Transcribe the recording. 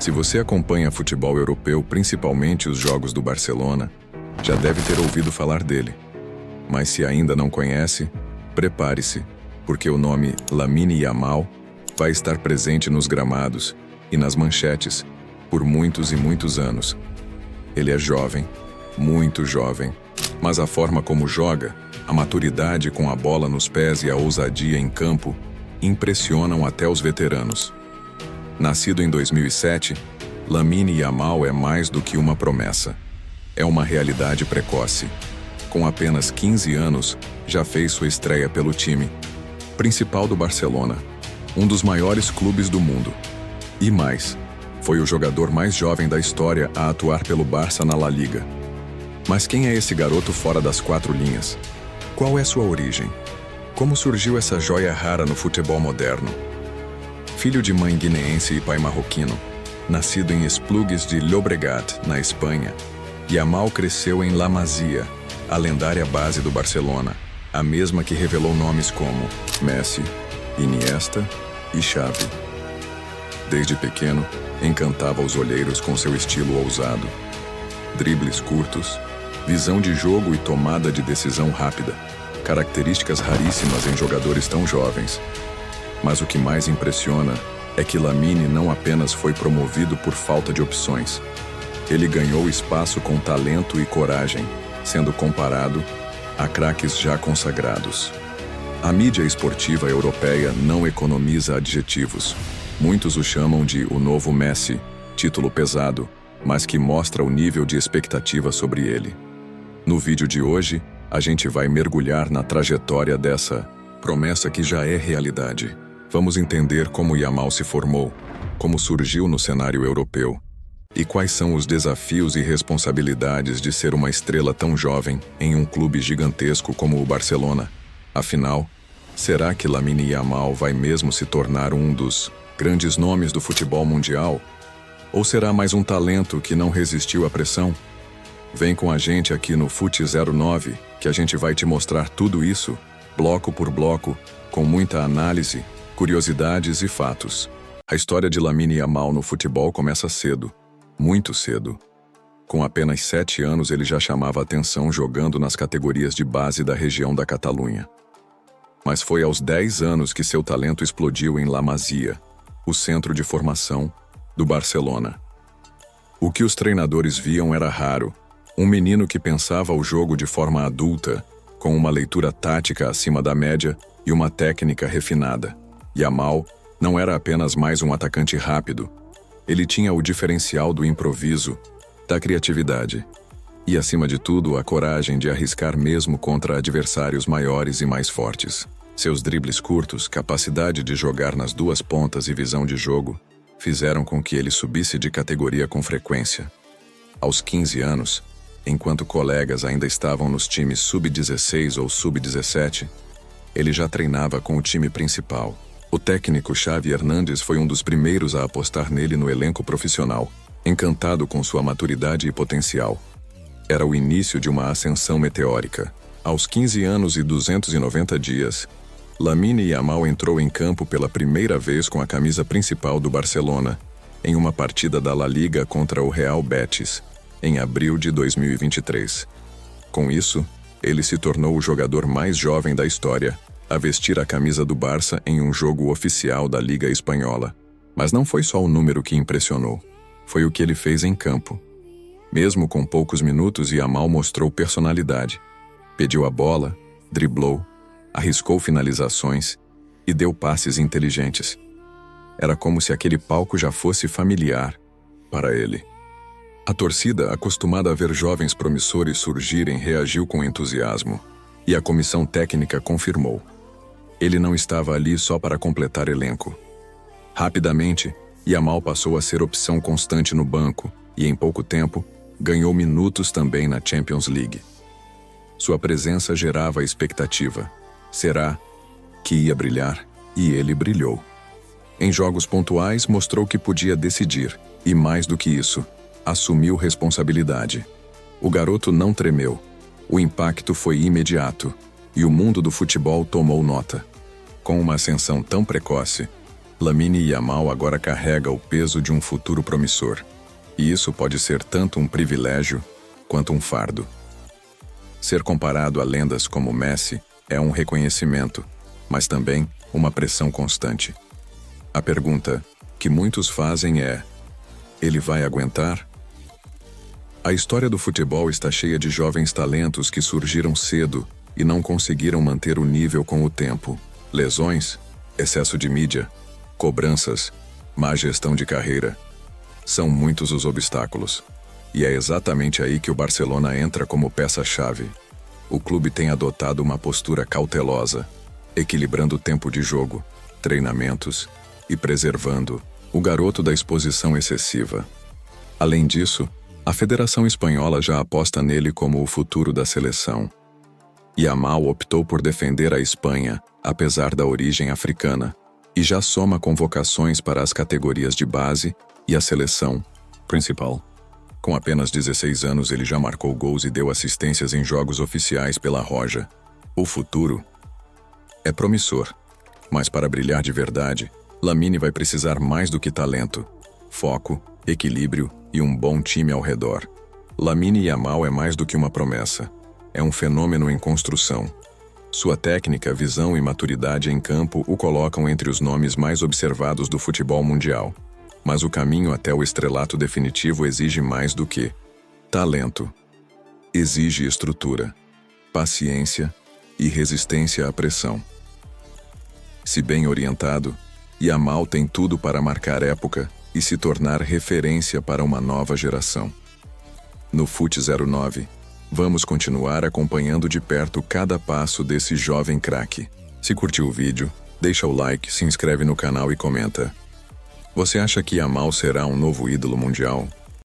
Se você acompanha futebol europeu, principalmente os jogos do Barcelona, já deve ter ouvido falar dele. Mas se ainda não conhece, prepare-se, porque o nome Lamine Yamal vai estar presente nos gramados e nas manchetes por muitos e muitos anos. Ele é jovem, muito jovem, mas a forma como joga, a maturidade com a bola nos pés e a ousadia em campo impressionam até os veteranos. Nascido em 2007, Lamine Yamal é mais do que uma promessa. É uma realidade precoce. Com apenas 15 anos, já fez sua estreia pelo time principal do Barcelona, um dos maiores clubes do mundo. E mais, foi o jogador mais jovem da história a atuar pelo Barça na La Liga. Mas quem é esse garoto fora das quatro linhas? Qual é sua origem? Como surgiu essa joia rara no futebol moderno? Filho de mãe guineense e pai marroquino, nascido em Esplugues de Llobregat, na Espanha, Yamal cresceu em La Masia, a lendária base do Barcelona, a mesma que revelou nomes como Messi, Iniesta e Xavi. Desde pequeno, encantava os olheiros com seu estilo ousado. Dribles curtos, visão de jogo e tomada de decisão rápida, características raríssimas em jogadores tão jovens. Mas o que mais impressiona é que Lamine não apenas foi promovido por falta de opções. Ele ganhou espaço com talento e coragem, sendo comparado a craques já consagrados. A mídia esportiva europeia não economiza adjetivos. Muitos o chamam de o novo Messi, título pesado, mas que mostra o nível de expectativa sobre ele. No vídeo de hoje, a gente vai mergulhar na trajetória dessa promessa que já é realidade. Vamos entender como Yamal se formou, como surgiu no cenário europeu e quais são os desafios e responsabilidades de ser uma estrela tão jovem em um clube gigantesco como o Barcelona. Afinal, será que Lamine Yamal vai mesmo se tornar um dos grandes nomes do futebol mundial? Ou será mais um talento que não resistiu à pressão? Vem com a gente aqui no Fute 09, que a gente vai te mostrar tudo isso, bloco por bloco, com muita análise, curiosidades e fatos. A história de Lamine Yamal no futebol começa cedo, muito cedo. Com apenas 7 anos ele já chamava atenção jogando nas categorias de base da região da Catalunha. Mas foi aos 10 anos que seu talento explodiu em La Masia, o centro de formação do Barcelona. O que os treinadores viam era raro, um menino que pensava o jogo de forma adulta, com uma leitura tática acima da média e uma técnica refinada. Yamal não era apenas mais um atacante rápido. Ele tinha o diferencial do improviso, da criatividade e, acima de tudo, a coragem de arriscar mesmo contra adversários maiores e mais fortes. Seus dribles curtos, capacidade de jogar nas duas pontas e visão de jogo fizeram com que ele subisse de categoria com frequência. Aos 15 anos, enquanto colegas ainda estavam nos times sub-16 ou sub-17, ele já treinava com o time principal. O técnico Xavi Hernández foi um dos primeiros a apostar nele no elenco profissional, encantado com sua maturidade e potencial. Era o início de uma ascensão meteórica. Aos 15 anos e 290 dias, Lamine Yamal entrou em campo pela primeira vez com a camisa principal do Barcelona, em uma partida da La Liga contra o Real Betis, em abril de 2023. Com isso, ele se tornou o jogador mais jovem da história a vestir a camisa do Barça em um jogo oficial da Liga Espanhola. Mas não foi só o número que impressionou, foi o que ele fez em campo. Mesmo com poucos minutos, Yamal mostrou personalidade. Pediu a bola, driblou, arriscou finalizações e deu passes inteligentes. Era como se aquele palco já fosse familiar para ele. A torcida, acostumada a ver jovens promissores surgirem, reagiu com entusiasmo, e a comissão técnica confirmou. Ele não estava ali só para completar elenco. Rapidamente, Yamal passou a ser opção constante no banco e, em pouco tempo, ganhou minutos também na Champions League. Sua presença gerava expectativa. Será que ia brilhar? E ele brilhou. Em jogos pontuais, mostrou que podia decidir, e mais do que isso, assumiu responsabilidade. O garoto não tremeu. O impacto foi imediato, e o mundo do futebol tomou nota. Com uma ascensão tão precoce, Lamine Yamal agora carrega o peso de um futuro promissor. E isso pode ser tanto um privilégio quanto um fardo. Ser comparado a lendas como Messi é um reconhecimento, mas também uma pressão constante. A pergunta que muitos fazem é: ele vai aguentar? A história do futebol está cheia de jovens talentos que surgiram cedo e não conseguiram manter o nível com o tempo. Lesões, excesso de mídia, cobranças, má gestão de carreira. São muitos os obstáculos. E é exatamente aí que o Barcelona entra como peça-chave. O clube tem adotado uma postura cautelosa, equilibrando o tempo de jogo, treinamentos e preservando o garoto da exposição excessiva. Além disso, a Federação Espanhola já aposta nele como o futuro da seleção. Yamal optou por defender a Espanha, apesar da origem africana, e já soma convocações para as categorias de base e a seleção principal. Com apenas 16 anos, ele já marcou gols e deu assistências em jogos oficiais pela Roja. O futuro é promissor, mas para brilhar de verdade, Lamine vai precisar mais do que talento, foco, equilíbrio e um bom time ao redor. Lamine Yamal é mais do que uma promessa. É um fenômeno em construção. Sua técnica, visão e maturidade em campo o colocam entre os nomes mais observados do futebol mundial. Mas o caminho até o estrelato definitivo exige mais do que talento. Exige estrutura, paciência e resistência à pressão. Se bem orientado, Yamal tem tudo para marcar época e se tornar referência para uma nova geração. No FUT 09, vamos continuar acompanhando de perto cada passo desse jovem craque. Se curtiu o vídeo, deixa o like, se inscreve no canal e comenta. Você acha que Yamal será um novo ídolo mundial?